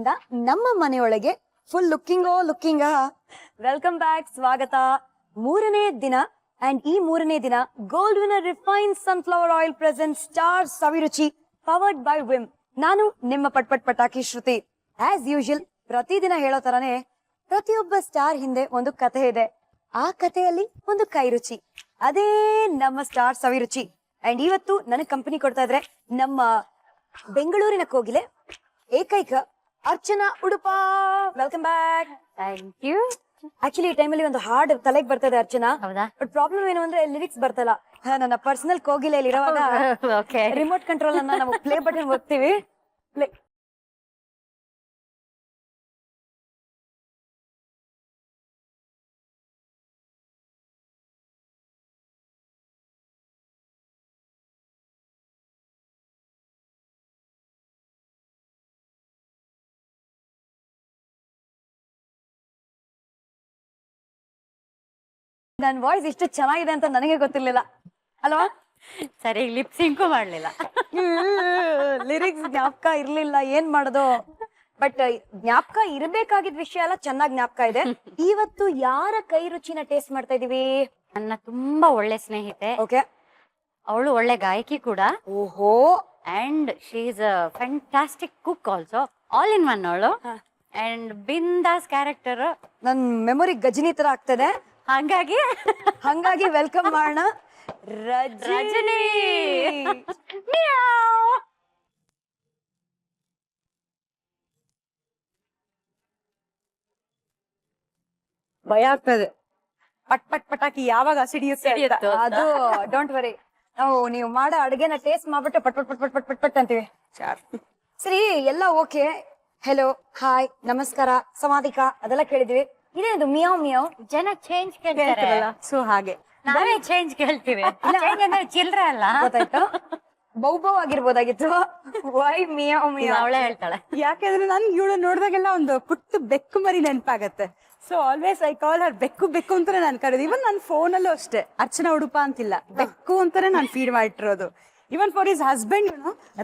ಇಂದ ನಮ್ಮ ಮನೆಯೊಳಗೆ ಫುಲ್ ಲುಕ್ಕಿಂಗ್ ವೆಲ್ಕಮ್ ಬ್ಯಾಕ್, ಸ್ವಾಗತ. ಮೂರನೇ ದಿನ ಅಂಡ್ ಈ ಮೂರನೇ ದಿನ gold winner refine sunflower oil present star Saviruchi powered by Vim. ನಾನು ನಿಮ್ಮ ಪಟಾಕಿ ಶ್ರುತಿ. ಆಸ್ ಯೂಶುವಲ್ ಪ್ರತಿದಿನ ಹೇಳೋ ತರಾನೇ ಪ್ರತಿಯೊಬ್ಬ ಸ್ಟಾರ್ ಹಿಂದೆ ಒಂದು ಕಥೆ ಇದೆ. ಆ ಕಥೆಯಲ್ಲಿ ಒಂದು ಕೈ ರುಚಿ, ಅದೇ ನಮ್ಮ ಸ್ಟಾರ್ ಸವಿರುಚಿ. ಅಂಡ್ ಇವತ್ತು ನನಗೆ ಕಂಪನಿ ಕೊಡ್ತಾ ಇದ್ರೆ ನಮ್ಮ ಬೆಂಗಳೂರಿನ ಕೋಗಿಲೆ ಏಕೈಕ Archana Udupa. Welcome back. Thank you. Actually ಈ ಟೈಮಲ್ಲಿ ಒಂದು ಹಾಡ್ ತಲೆಗೆ ಬರ್ತಾ ಇದೆ ಅರ್ಚನಾ. ಹೌದಾ? ಬಟ್ ಪ್ರಾಬ್ಲಮ್ ಏನು ಅಂದ್ರೆ ಲಿರಿಕ್ಸ್ ಬರ್ತಲ್ಲ. ನನ್ನ ಪರ್ಸನಲ್ ಕೋಗಿಲೆಯಲ್ಲಿ ಇರುವಾಗ ಓಕೆ. ರಿಮೋಟ್ ಕಂಟ್ರೋಲ್ ಅನ್ನ ನಾವು ಪ್ಲೇ ಬಟನ್ ಒತ್ತೀವಿ. ಪ್ಲೇ ನನ್ ವಾಯ್ಸ್ ಇಷ್ಟು ಚೆನ್ನಾಗಿದೆ ಅಂತ ನನಗೆ ಗೊತ್ತಿರ್ಲಿಲ್ಲ ಅಲ್ವಾ? ಸರಿ, ಲಿಪ್ ಸಿಂಕು ಮಾಡ್ಲಿಲ್ಲ. ಲಿರಿಕ್ಸ್ ಜ್ಞಾಪಕ ಇರ್ಲಿಲ್ಲ, ಏನ್ ಮಾಡೋದು. ಬಟ್ ಜ್ಞಾಪಕ ಇರ್ಬೇಕಾಗಿದ್ ವಿಷಯ ಎಲ್ಲ ಚೆನ್ನಾಗ್ ಜ್ಞಾಪಕ ಇದೆ. ಇವತ್ತು ಯಾರ ಕೈ ರುಚಿನ ಟೇಸ್ಟ್ ಮಾಡ್ತಾ ಇದೀವಿ? ನನ್ನ ತುಂಬಾ ಒಳ್ಳೆ ಸ್ನೇಹಿತೆ. ಓಕೆ. ಅವಳು ಒಳ್ಳೆ ಗಾಯಕಿ ಕೂಡ. ಓಹೋ. And she is a fantastic cook also. All in one ಅವಳು. ಅಂಡ್ ಬಿಂದಾಸ್ ಕ್ಯಾರೆಕ್ಟರ್. ನನ್ ಮೆಮೊರಿ ಗಜನಿ ತರ ಆಗ್ತದೆ. ಹಂಗಾಗಿ ವೆಲ್ಕಮ್ ಮಾಡೋಣ ರಜನಿ. ಭಯ ಆಗ್ತದೆ. ಪಟಾಕಿ ಯಾವಾಗ ಸಿಡಿಯುತ್ತೆ ಅದು. ಡೋಂಟ್ ವರಿ, ನಾವು ನೀವು ಮಾಡೋ ಅಡ್ಗೆನ ಟೇಸ್ಟ್ ಮಾಡ್ಬಿಟ್ಟು ಪಟ್ ಅಂತೀವಿ. ಸರಿ, ಎಲ್ಲ ಓಕೆ. ಹೆಲೋ, ಹಾಯ್, ನಮಸ್ಕಾರ, ಸಮಾಧಿಕ ಅದೆಲ್ಲ ಕೇಳಿದ್ವಿ. ಇದೇನು ಮಿಯಾವ್ ಮಿಯಾವ್? ಜನ ಚೇಂಜ್ ಕೇಳ್ತಾರಲ್ಲ, ಸೊ ಹಾಗೆ ನಾವೇ ಚೇಂಜ್ ಕೇಳ್ತೀವಿ. ಚಿಲ್ಡ್ರ ಅಲ್ಲ, ಗೊತ್ತಾಯ್ತು. ಬೌ ಆಗಿರ್ಬೋದಾಗಿತ್ತು. ವೈ ಮಿಯಾವ್ ಮಿಯಾವ್? ಅವಳೇ ಹೇಳ್ತಾಳೆ. ಯಾಕಂದ್ರೆ ನನ್ಗೆ ಇವಳು ನೋಡಿದಾಗೆಲ್ಲ ಒಂದು ಪುಟ್ಟು ಬೆಕ್ಕು ಮರಿ ನೆನಪಾಗತ್ತೆ. ಸೊ ಆಲ್ವೇಸ್ ಐ ಕಾಲ್ ಹರ್ ಬೆಕ್ಕು ಅಂತಾನೆ ನಾನು ಕರೆದು. ಇವನ್ ನನ್ನ ಫೋನಲ್ಲೂ ಅಷ್ಟೇ ಅರ್ಚನಾ ಉಡುಪ ಅಂತಿಲ್ಲ, ಬೆಕ್ಕು ಅಂತಾನೆ ನಾನು ಫೀಡ್ ಮಾಡಿಟ್ಟಿರೋದು. Even for his husband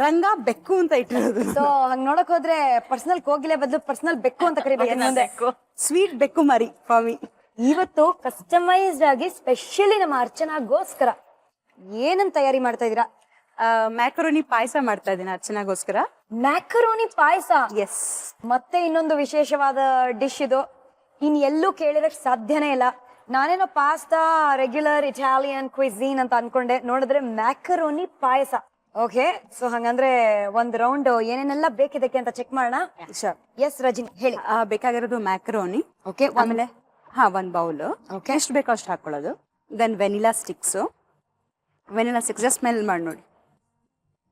Ranga ಬೆಕ್ಕು ಅಂತ ಇಟ್ಟಿರೋದು. ಸೊ ಹಂಗ್ ನೋಡಕ್ ಹೋದ್ರೆ ಪರ್ಸನಲ್ ಕೋಗಿಲೆ ಬದಲು ಪರ್ಸನಲ್ ಬೆಕ್ಕು ಅಂತ ಕರಿಬೇಕು. ಸ್ವೀಟ್ ಬೆಕ್ಕು ಮರಿ ಫಾರ್ ಮಿ. ಇವತ್ತು ಕಸ್ಟಮೈಸ್ಡ್ ಆಗಿ ಸ್ಪೆಷಲಿ ನಮ್ಮ ಅರ್ಚನಾಗೋಸ್ಕರ ಏನನ್ ತಯಾರಿ ಮಾಡ್ತಾ ಇದೀರಾ? ಮ್ಯಾಕರೋನಿ ಪಾಯಸ ಮಾಡ್ತಾ ಇದ್ದೀನಿ ಅರ್ಚನಾಗೋಸ್ಕರ. ಮ್ಯಾಕರೋನಿ ಪಾಯಸ? ಎಸ್. ಮತ್ತೆ ಇನ್ನೊಂದು ವಿಶೇಷವಾದ ಡಿಶ್ ಇದು. ಇನ್ ಎಲ್ಲೂ ಕೇಳಿರಕ್ ಸಾಧ್ಯನೇ ಇಲ್ಲ. ನಾನೇನೋ ಪಾಸ್ತಾ, ರೆಗ್ಯುಲರ್ ಇಟಾಲಿಯನ್ ಕ್ವಿಝೀನ್ ಅಂತ ಅನ್ಕೊಂಡೆ. ನೋಡಿದ್ರೆ ಮ್ಯಾಕರೋನಿ ಪಾಯಸ. ಓಕೆ, ಸೊ ಹಂಗಂದ್ರೆ ಒಂದ್ ರೌಂಡ್ ಏನೇನೆಲ್ಲ ಬೇಕಿದಕ್ಕೆ ಅಂತ ಚೆಕ್ ಮಾಡೋಣ. ಎಸ್ ರಜಿನಿ, ಹೇಳಿ. ಬೇಕಾಗಿರೋದು ಮ್ಯಾಕರೋನಿ. ಓಕೆ. ಆಮೇಲೆ ಒಂದ್ ಬೌಲ್. ಓಕೆ. ಎಷ್ಟು ಬೇಕೋ ಅಷ್ಟು ಹಾಕೊಳ್ಳೋದು. Then vanilla sticks just smell ಮಾಡಿ ನೋಡಿ.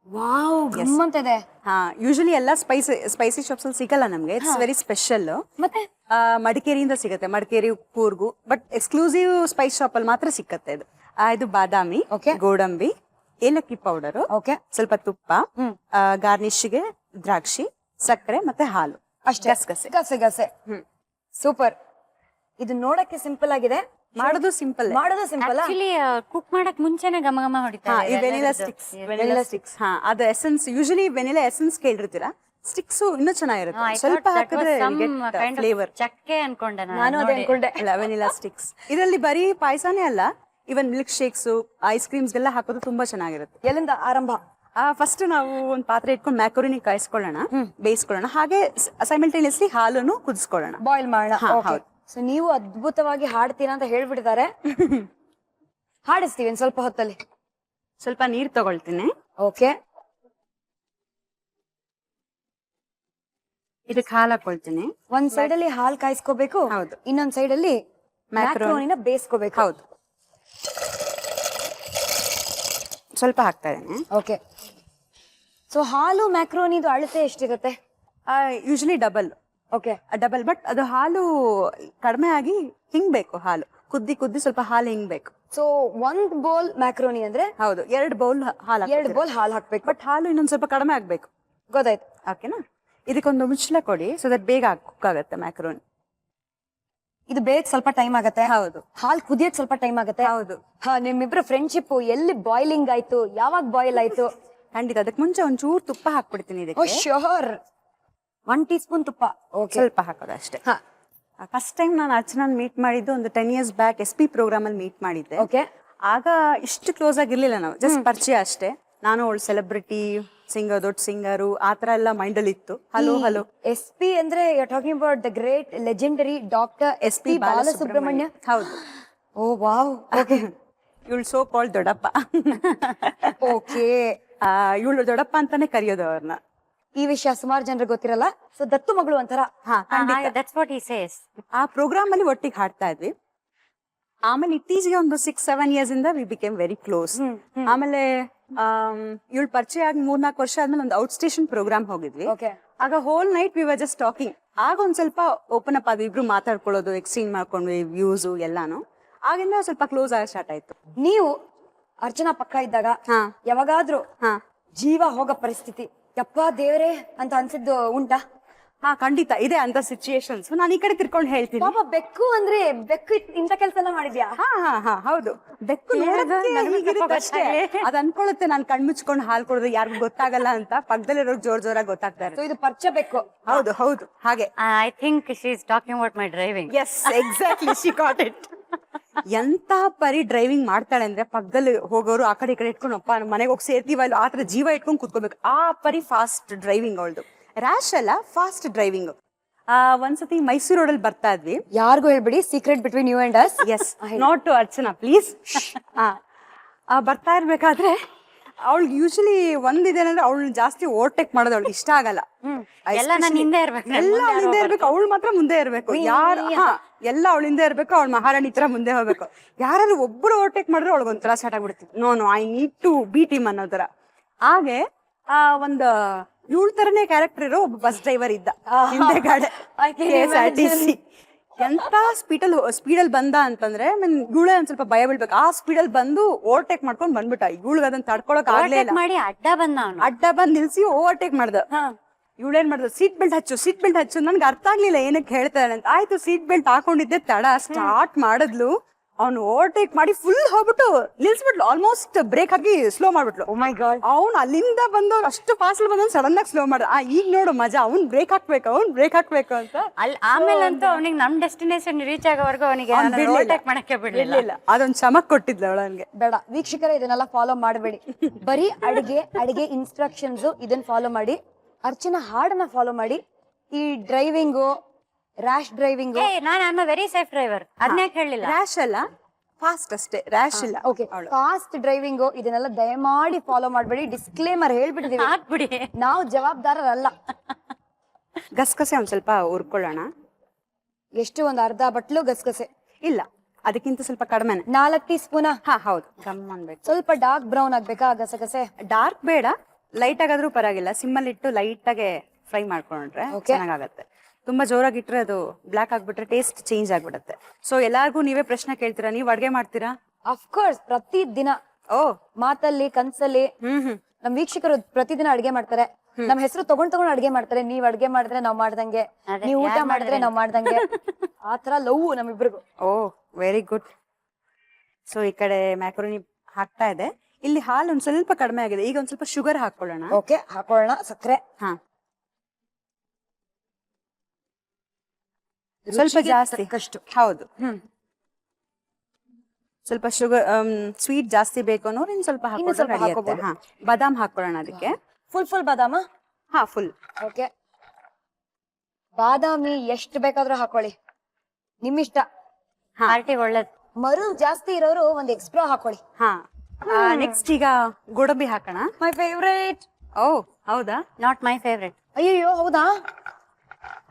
ವಾವ್, ಗಮ್ಮಂತಿದೆ. ಯೂಶಲಿ ಎಲ್ಲ ಸ್ಪೈಸಿ ಶಾಪ್ಸ್ ಅಲ್ಲಿ ಸಿಗಲ್ಲ ನಮ್ಗೆ. It's very special. ಮತ್ತೆ ಮಡಿಕೇರಿಯಿಂದ ಸಿಗುತ್ತೆ, Madikeri Coorg. But exclusive spice shop ಅಲ್ಲಿ ಮಾತ್ರ ಸಿಕ್ಕತ್ತೆ ಇದು. ಇದು ಬಾದಾಮಿ, ಗೋಡಂಬಿ, ಏಲಕ್ಕಿ ಪೌಡರ್, ಓಕೆ, ಸ್ವಲ್ಪ ತುಪ್ಪ, ಗಾರ್ನಿಶ್ಗೆ ದ್ರಾಕ್ಷಿ, ಸಕ್ಕರೆ ಮತ್ತೆ ಹಾಲು ಅಷ್ಟೇ. ಗಸೆ. ಸೂಪರ್. ಇದು ನೋಡಕ್ಕೆ ಸಿಂಪಲ್ ಆಗಿದೆ, ಮಾಡೋದು ಸಿಂಪಲ್. ಆಕ್ಚುಲಿ ಕುಕ್ ಮಾಡಕ್ ಮುಂಚೆನೆ ಘಮ ಹೊಡಿತಾರೆ. ವೆನಿಲಾ ಸ್ಟಿಕ್ಸ್ ಅದು ಎಸೆನ್ಸ್. ಯೂಶಲಿ ವೆನಿಲಾ ಎಸೆನ್ಸ್ ಕೇಳಿರ್ತೀರಾ, ಸ್ಟಿಕ್ಸ್ ಇನ್ನೂ ಚೆನ್ನಾಗಿರುತ್ತೆ. ಸ್ವಲ್ಪ ಹಾಕಿದ್ರೆ ಫ್ಲೇವರ್. ಚಕ್ಕೆ ಅನ್ಕೊಂಡೆ ನಾನು ಅದೇ ಅನ್ಕೊಂಡೆ. ವೆನಿಲಾ ಸ್ಟಿಕ್ಸ್ ಇದರಲ್ಲಿ ಬರೀ ಪಾಯಸನೇ ಅಲ್ಲ, ಇವನ್ ಮಿಲ್ಕ್ ಶೇಕ್ಸ್, ಐಸ್ ಕ್ರೀಮ್ಸ್ ಎಲ್ಲ ಹಾಕೋದು ತುಂಬಾ ಚೆನ್ನಾಗಿರುತ್ತೆ. ಎಲ್ಲಿಂದ ಆರಂಭ? ಫಸ್ಟ್ ನಾವು ಒಂದು ಪಾತ್ರೆ ಇಟ್ಕೊಂಡು ಮ್ಯಾಕರೋನಿ ಕಾಯಿಸ್ಕೊಳ್ಳೋಣ, ಬೇಯಿಸ್ಕೊಳ್ಳೋಣ. ಹಾಗೆ ಸೈಮಲ್ಟೇನಿಯಸ್ಲಿ ಹಾಲನ್ನು ಕುದಿಸ್ಕೊಳ್ಳೋಣ, ಬಾಯ್ಲ್ ಮಾಡೋಣ. ಸೊ ನೀವು ಅದ್ಭುತವಾಗಿ ಹಾಡ್ತೀರಾ ಅಂತ ಹೇಳ್ಬಿಟ್ಟಿದ್ದಾರೆ. ಹಾಡಿಸ್ತೀವಿ ಸ್ವಲ್ಪ ಹೊತ್ತಲ್ಲಿ. ಸ್ವಲ್ಪ ನೀರ್ ತಗೊಳ್ತೀನಿ. ಓಕೆ. ಇದಕ್ಕೆ ಹಾಲು ಹಾಕೊಳ್ತೀನಿ. ಒಂದ್ ಸೈಡ್ ಅಲ್ಲಿ ಹಾಲು ಕಾಯಿಸ್ಕೋಬೇಕು. ಹೌದು. ಇನ್ನೊಂದ್ ಸೈಡ್ ಅಲ್ಲಿ ಮ್ಯಾಕರೋನಿನ ಬೇಯಿಸ್ಕೋಬೇಕು. ಹೌದು. ಸ್ವಲ್ಪ ಹಾಕ್ತಾ ಇದ್ದೀನಿ. ಓಕೆ. ಸೊ ಹಾಲು ಮ್ಯಾಕ್ರೋನಿದು ಅಳತೆ ಎಷ್ಟಿರುತ್ತೆ? Usually double. Okay, double. But ಅದು ಹಾಲು ಕಡಿಮೆ ಆಗಿ ಹಿಂಗ್ಬೇಕು. ಹಾಲು ಕುದ್ದಿ ಸ್ವಲ್ಪ ಹಾಲು ಹಿಂಗ್ಬೇಕು. ಸೊ ಒಂದ್ ಬೌಲ್ ಮ್ಯಾಕ್ರೋನಿ ಅಂದ್ರೆ ಹೌದು, 2 ಬೌಲ್ ಹಾಲು, 2 ಬೌಲ್ ಹಾಲು ಹಾಕ್ಬೇಕು. ಬಟ್ ಹಾಲು ಇನ್ನೊಂದ್ ಸ್ವಲ್ಪ ಕಡಿಮೆ ಆಗ್ಬೇಕು. ಗೊತ್ತಾಯ್ತು. ಓಕೆನಾ? ಇದಕ್ಕೊಂದು ಮುಚ್ಚಳ ಕೊಡಿ, ಸೊ ದಟ್ ಬೇಗ ಕುಕ್ ಆಗುತ್ತೆ ಮ್ಯಾಕ್ರೋನಿ. ಇದು ಬೇಗ ಸ್ವಲ್ಪ ಟೈಮ್ ಆಗತ್ತೆ. ಹೌದು. ಹಾಲು ಕುದಿಯಕ್ ಸ್ವಲ್ಪ ಟೈಮ್ ಆಗತ್ತೆ. ಹೌದು. ನಿಮ್ಮಿಬ್ರು ಫ್ರೆಂಡ್ಶಿಪ್ ಎಲ್ಲಿ ಬಾಯ್ಲಿಂಗ್ ಆಯ್ತು, ಯಾವಾಗ ಬಾಯ್ಲ್ ಆಯ್ತು? ಖಂಡಿತ. ಅದಕ್ಕೆ ಮುಂಚೆ ಒಂಚೂರು ತುಪ್ಪ ಹಾಕ್ಬಿಡ್ತೀನಿ ಇದಕ್ಕೆ. ಶ್ಯೂರ್. 1 ಟೀ ಸ್ಪೂನ್ ತುಪ್ಪ. ಓಕೆ. ಸ್ವಲ್ಪ ಹಾಕೋದು ಅಷ್ಟೇ. ಹಾ. ಫಸ್ಟ್ ಟೈಮ್ ನಾನು ಅರ್ಚನಾನ್ ಮೀಟ್ ಮಾಡಿದ್ದು ಒಂದು 10 years ಬ್ಯಾಕ್ SP ಪ್ರೋಗ್ರಾಮ್ ಅಲ್ಲಿ ಮೀಟ್ ಮಾಡಿದ್ದೆ. ಓಕೆ. ಆಗ ಇಷ್ಟು ಕ್ಲೋಸ್ ಆಗಿರ್ಲಿಲ್ಲ ನಾವು, ಜಸ್ಟ್ ಪರಿಚಯ ಅಷ್ಟೇ. ನಾನು ಅವಳು ಸೆಲೆಬ್ರಿಟಿ ಸಿಂಗರ್, ದೊಡ್ಡ ಸಿಂಗರು ಆ ತರ ಎಲ್ಲ ಮೈಂಡ್ ಅಲ್ಲಿ ಇತ್ತು. Hello hello. SP ಅಂದ್ರೆ you are talking about the great legendary doctor SP Balasubrahmanya. ಹೌದು. Oh wow. ಓಕೆ. ಇವಳು ಸೋ ಕಾಲ್ಡ್ ದೊಡ್ಡಪ್ಪ. ಓಕೆ. ಇವಳು ದೊಡ್ಡಪ್ಪ ಅಂತಾನೆ ಕರೆಯೋದು ಅವ್ರನ್ನ. ಈ ವಿಷಯ ಸುಮಾರು ಜನರಿಗೆ ಗೊತ್ತಿರಲ್ಲ. ಸೊ ದತ್ತು ಮಗಳು ಅಂತಾರ. That's what he says. ಆ ಪ್ರೋಗ್ರಾಮ್ ಅಲ್ಲಿ ಒಟ್ಟಿಗೆ ಹಾಡ್ತಾ ಇದ್ವಿ. ಆಮೇಲೆ ಇತ್ತೀಚೆಗೆ ಒಂದು 6-7 years ಇಂದ ವಿ ಬಿಕೇಮ್ ವೆರಿ ಕ್ಲೋಸ್. ಆಮೇಲೆ ಇವಳು ಪರಿಚಯ ಆಗಿ 3-4 ವರ್ಷ ಆದ್ಮೇಲೆ ಒಂದು ಔಟ್ ಸ್ಟೇಷನ್ ಪ್ರೋಗ್ರಾಮ್ ಹೋಗಿದ್ವಿ. ಓಕೆ. ಆಗ hole night we were just talking. ಆಗ ಒಂದ್ ಸ್ವಲ್ಪ ಓಪನ್ ಅಪ್ ಆದ್ವಿ, ಇಬ್ರು ಮಾತಾಡ್ಕೊಳ್ಳೋದು, ಎಕ್ಸ್ಚೇಂಜ್ ಮಾಡ್ಕೊಂಡ್ವಿ ವ್ಯೂಸ್ ಎಲ್ಲಾನು. ಆಗಿಂದ ಸ್ವಲ್ಪ ಕ್ಲೋಸ್ ಆಗ ಸ್ಟಾರ್ಟ್ ಆಯ್ತು. ನೀವು ಅರ್ಚನಾ ಪಕ್ಕ ಇದ್ದಾಗ ಯಾವಾಗಾದ್ರೂ ಜೀವ ಹೋಗೋ ಪರಿಸ್ಥಿತಿ ಯಪ್ಪ ದೇವ್ರೆ ಅಂತ ಅನ್ಸಿದ್ದು ಉಂಟಾ? ಹಾ, ಖಂಡಿತ ಇದೆ ಅಂತ ಸಿಚುಯೇಷನ್ಸ್. ನಾನು ಈ ಕಡೆ ತಿರ್ಕೊಂಡು ಹೇಳ್ತೀನಿ. ಪಾಪ ಬೆಕ್ಕು ಅಂದ್ರೆ ಬೆಕ್ಕು ಇಂಥ ಕೆಲಸ ಎಲ್ಲ ಮಾಡಿದ್ಯಾ? ಹಾ ಹೌದು. ಬೆಕ್ಕು ಅಷ್ಟೇ ಅದ್ ಅನ್ಕೊಳ್ಳುತ್ತೆ ನಾನು ಕಣ್ಮುಚ್ಕೊಂಡು ಹಾಲ್ ಕೊಡೋದು ಯಾರಿಗೂ ಗೊತ್ತಾಗಲ್ಲ ಅಂತ. ಪಕ್ಕದಲ್ಲಿರೋರು ಜೋರಾಗಿ ಗೊತ್ತಾಗ್ತಾರೆ. ಸೊ ಇದು ಪರಿಚಯ ಬೆಕ್ಕು. ಹೌದು ಹೌದು ಹಾಗೆ. I think she is talking about my driving. Yes, exactly, she got it. ಎಂತ ಪರಿ ಡ್ರೈವಿಂಗ್ ಮಾಡ್ತಾಳೆ ಅಂದ್ರೆ ಪಕ್ಕದಲ್ಲಿ ಹೋಗೋರು ಆ ಕಡೆ ಈ ಕಡೆ ಇಟ್ಕೊಂಡು ಅಪ್ಪ ಮನೆಗೆ ಹೋಗಿ ಸೇರ್ತೀವಲ್ಲ ಆತರ ಜೀವ ಇಟ್ಕೊಂಡು ಕುತ್ಕೋಬೇಕು. ಆ ಪರಿ ಫಾಸ್ಟ್ ಡ್ರೈವಿಂಗ್ ಅವಳದು. ರ್ಯಾಶ್ ಅಲ್ಲ, ಫಾಸ್ಟ್ ಡ್ರೈವಿಂಗ್. ಒಂದ್ಸತಿ ಮೈಸೂರು ರೋಡಲ್ಲಿ ಬರ್ತಾ ಇದ್ವಿ. ಯಾರಿಗೂ ಹೇಳ್ಬಿಡಿ, secret between you and us. Yes, not to Archana please. ಬರ್ತಾ ಇರ್ಬೇಕಾದ್ರೆ ಅವಳಿಗೆ ಯೂಶಲಿ ಒಂದಿದೇನಂದ್ರೆ ಅವಳು ಜಾಸ್ತಿ ಓವರ್ಟೇಕ್ ಮಾಡೋದು ಅವಳಿಗೆ ಇಷ್ಟ ಆಗಲ್ಲ. ಎಲ್ಲ ನಾನು ಹಿಂದೆ ಇರ್ಬೇಕು, ಎಲ್ಲ ಅವಳಿಂದ ಇರ್ಬೇಕು, ಅವಳು ಮಾತ್ರ ಮುಂದೆ ಇರ್ಬೇಕು. ಎಲ್ಲ ಅವಳಿಂದ ಇರ್ಬೇಕು, ಅವಳು ಮಹಾರಾಣಿ ತರ ಮುಂದೆ ಹೋಗ್ಬೇಕು. ಯಾರು ಒಬ್ರು ಓವರ್ಟೇಕ್ ಮಾಡಿದ್ರೆ ಅವಳಿಗೆ ಒಂಥರ ಸ್ಟಾರ್ಟ್ ಆಗ್ಬಿಡ್ತಿತ್ತು. No I need to beat him ಅನ್ನೋ ತರ. ಹಾಗೆ ಒಂದು 7 ತರನೇ ಕ್ಯಾರೆಕ್ಟರ್ ಇರೋ ಒಬ್ಬ ಬಸ್ ಡ್ರೈವರ್ ಇದ್ದ ಹಿಂದೆಗಡೆ KSRTC. ಎಂತ ಸ್ಪೀಡಲ್ಲಿ ಬಂದ ಅಂತಂದ್ರೆ ಇವಳೇ ಒಂದ್ ಸ್ವಲ್ಪ ಭಯ ಬೀಳ್ಬೇಕು. ಆ ಸ್ಪೀಡಲ್ಲಿ ಬಂದು ಓವರ್ಟೇಕ್ ಮಾಡ್ಕೊಂಡ್ ಬಂದ್ಬಿಟ್ಟ. ಇವಳಿಗೆ ಅದನ್ನ ತಡ್ಕೊಳಕ್ ಆಗ್ಲೇ ಇಲ್ಲ. ಮಾಡಿ ಅಡ್ಡ ಬಂದ್ ನಿಲ್ಸಿ ಓವರ್ಟೇಕ್ ಮಾಡ್ದ. ಇವಳೇನ್ ಮಾಡ್ದ, ಸೀಟ್ ಬೆಲ್ಟ್ ಹಚ್ಚು. ನನ್ಗೆ ಅರ್ಥ ಆಗ್ಲಿಲ್ಲ ಏನಕ್ಕೆ ಹೇಳ್ತಾರೆ ಅಂತ. ಆಯ್ತು, ಸೀಟ್ ಬೆಲ್ಟ್ ಹಾಕೊಂಡಿದ್ದೆ ತಡ. ಸ್ಟಾರ್ಟ್ ಮಾಡಿದ್ಲು, ಅವ್ನು ಓವರ್ಟೇಕ್ ಮಾಡಿ ಫುಲ್ ಹೋಗ್ಬಿಟ್ಟು ನಿಲ್ಸ್ಬಿಟ್ಲು. ಆಲ್ಮೋಸ್ಟ್ ಬ್ರೇಕ್ ಹಾಕಿ ಸ್ಲೋ ಮಾಡ್ಬಿಟ್ಲು. ಓ ಮೈ ಗಾಡ್. ಅವ್ನು ಅಲ್ಲಿಂದ ಬಂದವ್ರು ಅಷ್ಟು ಫಾಸ್ಟ್ ಬಂದ ಸಡನ್ ಆಗಿ ಸ್ಲೋ ಮಾಡ್ದ. ಈಗ ನೋಡು ಮಜಾ, ಅವ್ನ್ ಬ್ರೇಕ್ ಹಾಕ್ಬೇಕು ಅಂತ. ಅಲ್ಲಿ ಆಮೇಲೆ ಅಂತೂ ಅವನಿಗೆ ನಮ್ ಡೆಸ್ಟಿನೇಷನ್ ರೀಚ್ ಆಗೋವರೆಗೂ ಅವನಿಗೆ ಓವರ್ಟೇಕ್ ಮಾಡಕ್ಕೆ ಬಿಡ್ಲಿಲ್ಲ. ಅದೊಂದ್ ಚಮಕ್ ಕೊಟ್ಟಿದ್ಲು ಅವಳನ್ಗೆ. ಬೇಡ ವೀಕ್ಷಕರೇ, ಇದನ್ನೆಲ್ಲ ಫಾಲೋ ಮಾಡಬೇಡಿ. ಬರೀ ಅಡಿಗೆ ಇನ್ಸ್ಟ್ರಕ್ಷನ್ಸ್ ಇದನ್ನ ಫಾಲೋ ಮಾಡಿ. ಅರ್ಚನಾ ಹಾಡನ್ನ ಫಾಲೋ ಮಾಡಿ. ಈ ಡ್ರೈವಿಂಗು, ರ್ಯಾಶ್ ಡ್ರೈವಿಂಗ್, ನಾನು ವೆರಿ ಸೇಫ್ ಡ್ರೈವರ್ ಅದನ್ನೇ ಹೇಳಲಿಲ್ಲ. ರ್ಯಾಶ್ ಅಲ್ಲ, ಫಾಸ್ಟ್ ಅಷ್ಟೇ, ರ್ಯಾಶ್ ಇಲ್ಲ. ಓಕೆ, ಫಾಸ್ಟ್ ಡ್ರೈವಿಂಗು ಇದನ್ನೆಲ್ಲ ದಯಮಾಡಿ ಫಾಲೋ ಮಾಡಬೇಡಿ. ಡಿಸ್ಕ್ಲೇಮರ್ ಹೇಳ್ಬಿಟ್ಟಿದೀವಿ, ಹಾಕ್ಬಿಡಿ, ನಾವು ಜವಾಬ್ದಾರರಲ್ಲ. ಗಸಗಸೆ ಒಂದ್ ಸ್ವಲ್ಪ ಹುರ್ಕೊಳ್ಳೋಣ. ಎಷ್ಟು, ಒಂದು ಅರ್ಧ ಬಟ್ಲು ಗಸಗಸೆ? ಇಲ್ಲ, ಅದಕ್ಕಿಂತ ಸ್ವಲ್ಪ ಕಡಿಮೆನೆ. 4 ಟೀ ಸ್ಪೂನ್? ಹಾ ಹೌದು, ಗಮ್ ಅನ್ಬೇಕು. ಸ್ವಲ್ಪ ಡಾರ್ಕ್ ಬ್ರೌನ್ ಆಗ್ಬೇಕಾ ಗಸಗಸೆ? ಡಾರ್ಕ್ ಬೇಡ, ಲೈಟ್ ಆಗಾದ್ರೂ ಪರವಾಗಿಲ್ಲ. ಸಿಮ್ಮಲ್ಲಿ ಇಟ್ಟು ಲೈಟ್ ಆಗಿ ಫ್ರೈ ಮಾಡ್ಕೊಂಡ್ರೆ ಚೆನ್ನಾಗತ್ತೆ. ತುಂಬಾ ಜೋರಾಗಿ ಇಟ್ರೆ ಅದು ಬ್ಲಾಕ್ ಆಗ್ಬಿಟ್ರೆ ಟೇಸ್ಟ್ ಚೇಂಜ್ ಆಗ್ಬಿಡುತ್ತೆ. ಸೊ ಎಲ್ಲಾರ್ಗು ನೀವೇ ಪ್ರಶ್ನೆ ಕೇಳ್ತೀರಾ, ನೀವ್ ಅಡ್ಗೆ ಮಾಡ್ತೀರಾ? ಅಫ್ಕೋರ್ಸ್, ಪ್ರತಿ ದಿನ. ಮಾತಲ್ಲಿ ಕನ್ಸಲ್ಲಿ ನಮ್ ವೀಕ್ಷಕರು ಪ್ರತಿದಿನ ಅಡ್ಗೆ ಮಾಡ್ತಾರೆ. ನಮ್ ಹೆಸರು ತಗೊಂಡ್ ಅಡ್ಗೆ ಮಾಡ್ತಾರೆ. ನೀವ್ ಅಡ್ಗೆ ಮಾಡಿದ್ರೆ ನಾವ್ ಮಾಡ್ದಂಗೆ, ನೀವ್ ಊಟ ಮಾಡಿದ್ರೆ ನಾವ್ ಮಾಡ್ದಂಗೆ. ಆತರ ಲವ್ ನಮ್ಮಿಬ್ರಿಗೂ. ಓ ವೆರಿ ಗುಡ್. ಸೊ ಈ ಕಡೆ ಮ್ಯಾಕ್ರೋನಿ ಹಾಕ್ತಾ ಇದೆ. ಇಲ್ಲಿ ಹಾಲು ಒಂದ್ ಸ್ವಲ್ಪ ಕಡಿಮೆ ಆಗಿದೆ. ಈಗ ಒಂದ್ ಸ್ವಲ್ಪ ಶುಗರ್ ಹಾಕೊಳ್ಳೋಣ. ಓಕೆ, ಹಾಕೊಳ್ಳೋಣ. ಸಕ್ಕರೆ ಹಾ, ಸ್ವಲ್ಪ ಜಾಸ್ತಿ ಕಷ್ಟು. ಹೌದು, ಸ್ವಲ್ಪ ಶುಗರ್ ಸ್ವೀಟ್ ಜಾಸ್ತಿ ಬೇಕು ಅನ್ನೋರು ಇನ್ ಸ್ವಲ್ಪ ಹಾಕೊಳ್ಳೋಣ. ಹಾ, ಬಾದಾಮ್ ಹಾಕೊಳ್ಳೋಣ ಅದಕ್ಕೆ. ಫುಲ್ ಬಾದಾಮ? ಹಾ, ಫುಲ್. ಓಕೆ, ಬಾದಾಮಿ ಎಷ್ಟು ಬೇಕಾದ್ರೂ ಹಾಕೊಳ್ಳಿ, ನಿಮ್ಮಿಷ್ಟ. ಪಾರ್ಟಿ ಒಳ್ಳೇದು. ಮರು ಜಾಸ್ತಿ ಇರೋರು ಒಂದ್ ಎಕ್ಸ್ಟ್ರಾ ಹಾಕೊಳ್ಳಿ. ಹಾ, ನೆಕ್ಸ್ಟ್ ಈಗ ಗೋಡಂಬಿ ಹಾಕೋಣ. ಮೈ ಫೇವ್ರೇಟ್. ಓ ಹೌದಾ? Not my favourite. ಅಯ್ಯೋ, ಹೌದಾ?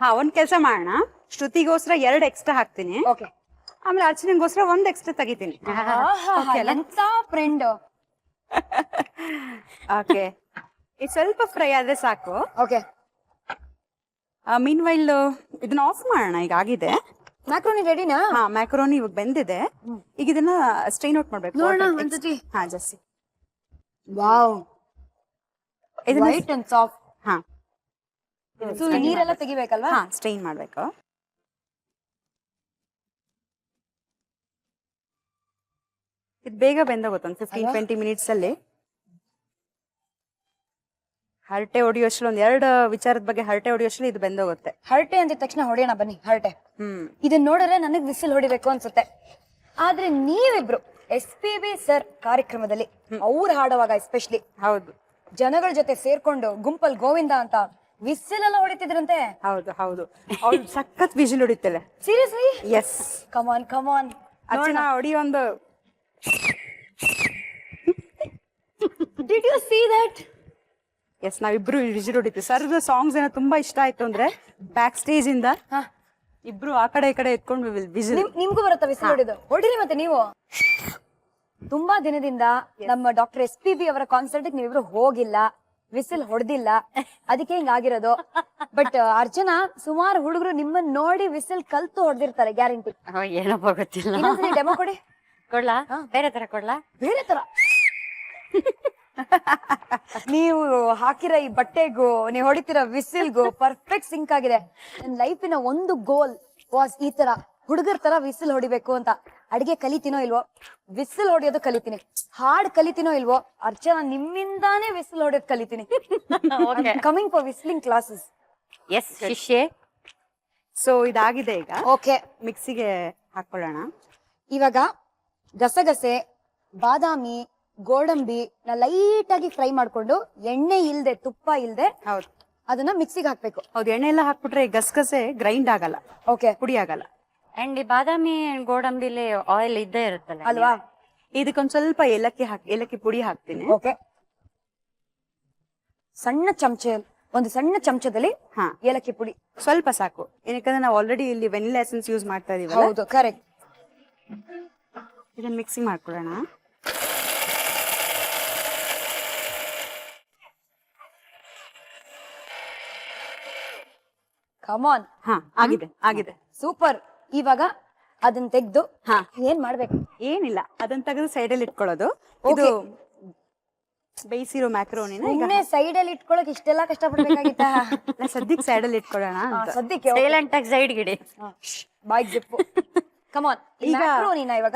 ಹಾ, ಒಂದ್ ಕೆಲಸ ಮಾಡೋಣ. ಶ್ರುತಿಗೋಸ್ಕರ 2 ಎಕ್ಸ್ಟ್ರಾ ಹಾಕ್ತೀನಿ. ಓಕೆ. ಆಮೇಲೆ ಅರ್ಚನೆಗೋಸ್ಕರ 1 ಎಕ್ಸ್ಟ್ರಾ ತೆಗಿತೀನಿ. ಎಂತ ಫ್ರೆಂಡ್. ಓಕೆ, ಇದು ಸ್ವಲ್ಪ ಫ್ರೈ ಆದ್ರೆ ಸಾಕು. ಓಕೆ, ಮೀನ್ ವೈಲ್ ಇದನ್ನ ಆಫ್ ಮಾಡೋಣ. ಈಗ ಆಗಿದೆ. ಮ್ಯಾಕ್ರೋನಿ ರೆಡಿನಾ? ಹಾ, ಮ್ಯಾಕ್ರೋನಿ ಇವಾಗ ಬೆಂದಿದೆ. ಈಗ ಇದನ್ನ ಸ್ಟ್ರೈನ್ ಔಟ್ ಮಾಡ್ಬೇಕು. ಹಾ, ಜಾಸ್ತಿ. ವಾವ್, ಇದು ವೈಟ್ ಅಂಡ್ ಸಾಫ್ಟ್. ಹಾ, ನೀರೆಲ್ಲ ತೆಗಿಬೇಕಲ್ವಾ? ಹಾ, ಸ್ಟ್ರೈನ್ ಮಾಡ್ಬೇಕು. ಇದು ಬೇಗ ಬೆಂದೋಗುತ್ತೆ, ಒಂದು 15-20 ಮಿನಿಟ್ಸ್ ಅಲ್ಲಿ. ಹರಟೆ ಹೊಡಿಯೋಷ್ಟ್ರಲ್ಲಿ ಒಂದ್ 2 ವಿಚಾರದ ಬಗ್ಗೆ ಹರಟೆ ಹೊಡಿಯೋಷ್ಟ್ರಲ್ಲಿ ಇದು ಬೆಂದೋಗುತ್ತೆ. ಹರಟೆ ಅಂದಿದ ತಕ್ಷಣ ಹೊಡೆಯೋಣ ಬನ್ನಿ ಹರಟೆ. ಇದನ್ನ ನೋಡಿದ್ರೆ ನನಗ್ ವಿಸಿಲ್ ಹೊಡಿಬೇಕು ಅನ್ಸುತ್ತೆ. ಆದ್ರೆ ನೀವಿಬ್ರು SPB ಸರ್ ಕಾರ್ಯಕ್ರಮದಲ್ಲಿ ಅವ್ರು ಹಾಡುವಾಗ ಎಸ್ಪೆಷಲಿ ಹೌದು ಜನಗಳ ಜೊತೆ ಸೇರ್ಕೊಂಡು ಗುಂಪಲ್ ಗೋವಿಂದ ಅಂತ ವಿಸಿಲ್ ಎಲ್ಲ ಹೊಡಿತಿದ್ರಂತೆ. ಹೌದು ಹೌದು ಅವ್ಳು ಸಖತ್ ವಿಜಿಲ್ ಹೊಡಿತಾಳೆ. Seriously? Yes. Come on come on. Archana ಹೊಡಿಯೊಂದು. Did you see that? Yes, ನಾವಿಬ್ರು ವಿಜಿಲ್ ಹೊಡಿತೀವಿ. ಸರ್ದ ಸಾಂಗ್ಸ್ ಏನೋ ತುಂಬಾ ಇಷ್ಟ ಆಯ್ತು ಅಂದ್ರೆ ಬ್ಯಾಕ್ ಸ್ಟೇಜ್ ಇಂದ ಇಬ್ರು ಆ ಕಡೆ ಈ ಕಡೆ ಎತ್ಕೊಂಡು ವಿಜಿಲ್. ನಿಮ್ಗೂ ಬರುತ್ತಾ ವಿಸಿಲ್ ಹೊಡಿದು? ಹೊಡಿರಿ ಮತ್ತೆ ನೀವು. ತುಂಬಾ ದಿನದಿಂದ ನಮ್ಮ ಡಾಕ್ಟರ್ SPB ಅವರ ಕಾನ್ಸರ್ಟ್ ನೀವಿಬ್ರು ಹೋಗಿಲ್ಲ, ವಿಸಿಲ್ ಹೊಡೆದಿಲ್ಲ, ಅದಕ್ಕೆ ಹಿಂಗ ಆಗಿರೋದು. ಬಟ್ ಅರ್ಚನಾ, ಸುಮಾರು ಹುಡುಗರು ನಿಮ್ಮನ್ನ ನೋಡಿ ವಿಸಿಲ್ ಕಲ್ತು ಹೊಡೆದಿರ್ತಾರೆ ಗ್ಯಾರಂಟಿ. ಏನಪ್ಪ ಗೊತ್ತಿಲ್ಲ. ಡೆಮೋ ಕೊಡಿ. ಕೊಡ್ಲಾ? ಬೇರೆ ತರ ಕೊಡ್ಲಾ? ಬೇರೆ ತರ. ನೀವು ಹಾಕಿರೋ ಈ ಬಟ್ಟೆಗೂ ನೀವು ಹೊಡಿತಿರೋ ವಿಸಿಲ್ಗೂ ಪರ್ಫೆಕ್ಟ್ ಸಿಂಕ್ ಆಗಿದೆ. ನನ್ನ ಲೈಫಿನ ಒಂದು ಗೋಲ್ ವಾಸ್ ಈ ತರ ಹುಡುಗರ ತರ ವಿಸಿಲ್ ಹೊಡಿಬೇಕು ಅಂತ. ಅಡಿಗೆ ಕಲಿತೀನೋ ಇಲ್ವೋ, ವಿಸಿಲ್ ಹೊಡಿಯೋದು ಕಲಿತೀನಿ. ಹಾಡ್ ಕಲಿತೀನೋ ಇಲ್ವೋ, ಅರ್ಚನಾ ನಿಮ್ಮಿಂದಾನೇ ವಿಸಿಲ್ ಹೊಡಿಯೋದು ಕಲಿತೀನಿ. Coming for whistling classes. Yes ಶಿಷ್ಯೆ. ಸೊ ಇದಾಗಿದೆ, ಈಗ ಓಕೆ ಮಿಕ್ಸಿಗೆ ಹಾಕೊಳ್ಳೋಣ. ಇವಾಗ ಗಸಗಸೆ, ಬಾದಾಮಿ, ಗೋಡಂಬಿ ಲೈಟ್ ಆಗಿ ಫ್ರೈ ಮಾಡ್ಕೊಂಡು ಎಣ್ಣೆ ಇಲ್ದೆ, ತುಪ್ಪ ಇಲ್ದೆ ಹೌದು ಅದನ್ನ ಮಿಕ್ಸಿಗೆ ಹಾಕ್ಬೇಕು. ಹೌದು, ಎಣ್ಣೆ ಎಲ್ಲ ಹಾಕ್ಬಿಟ್ರೆ ಗಸಗಸೆ ಗ್ರೈಂಡ್ ಆಗಲ್ಲ, ಓಕೆ, ಪುಡಿ ಆಗಲ್ಲ. ಅಂಡ್ ಈ ಬಾದಾಮಿ ಗೋಡಂಬಿಲಿ ಆಯಿಲ್ ಇದ್ದೇ ಇರುತ್ತಲ್ಲ ಅಲ್ವಾ? ಇದಕ್ಕೊಂದ್ ಸ್ವಲ್ಪ ಏಲಕ್ಕಿ ಪುಡಿ ಹಾಕ್ತೀನಿ. ಓಕೆ, ಒಂದು ಸಣ್ಣ ಚಮಚದಲ್ಲಿ ಏಲಕ್ಕಿ ಪುಡಿ ಸ್ವಲ್ಪ ಸಾಕು, ಏನಕ್ಕಂದ್ರೆ ನಾವು ಆಲ್ರೆಡಿ ಇಲ್ಲಿ ವೆನಿಲಾ ಎಸೆನ್ಸ್ ಯೂಸ್ ಮಾಡ್ತಾ ಇದೀವಿ. ಹೌದು, ಕರೆಕ್ಟ್. ಇದನ್ನ ಮಿಕ್ಸಿ ಮಾಡ್ಕೊಳ್ಳೋಣ. ಕಮಾನ್. ಆಗಿದೆ. ಸೂಪರ್. ಇವಾಗ ಅದನ್ನ ತೆಗ್ದು ಏನ್ ಮಾಡ್ಬೇಕು? ಏನಿಲ್ಲ, ಅದನ್ನ ತೆಗೆದು ಸೈಡ್ ಅಲ್ಲಿ ಇಟ್ಕೊಳ್ಳೋದು. ಇದು ಬೇಯಿಸಿರೋ ಮ್ಯಾಕ್ರೋನಿನ ಸುಮ್ಮನೆ ಸೈಡ್ ಅಲ್ಲಿ ಇಟ್ಕೊಳಕ್ ಇಷ್ಟೆಲ್ಲ ಕಷ್ಟ ಪಡ್ಬೇಕಾಗಿತ್ತ? ಸದ್ಯಕ್ಕೆ ಸೈಡ್ ಅಲ್ಲಿ ಇಟ್ಕೊಳ್ಳೋಣ ಅಂತ. ಸದ್ಯಕ್ಕೆ ಸೈಲೆಂಟ್ ಆಗಿ ಸೈಡ್ ಗಿಡಿ. ಬಾಯ್ ಜಿಪ್ಪು. ಕಮಾನ್. ಈಗ ಇವಾಗ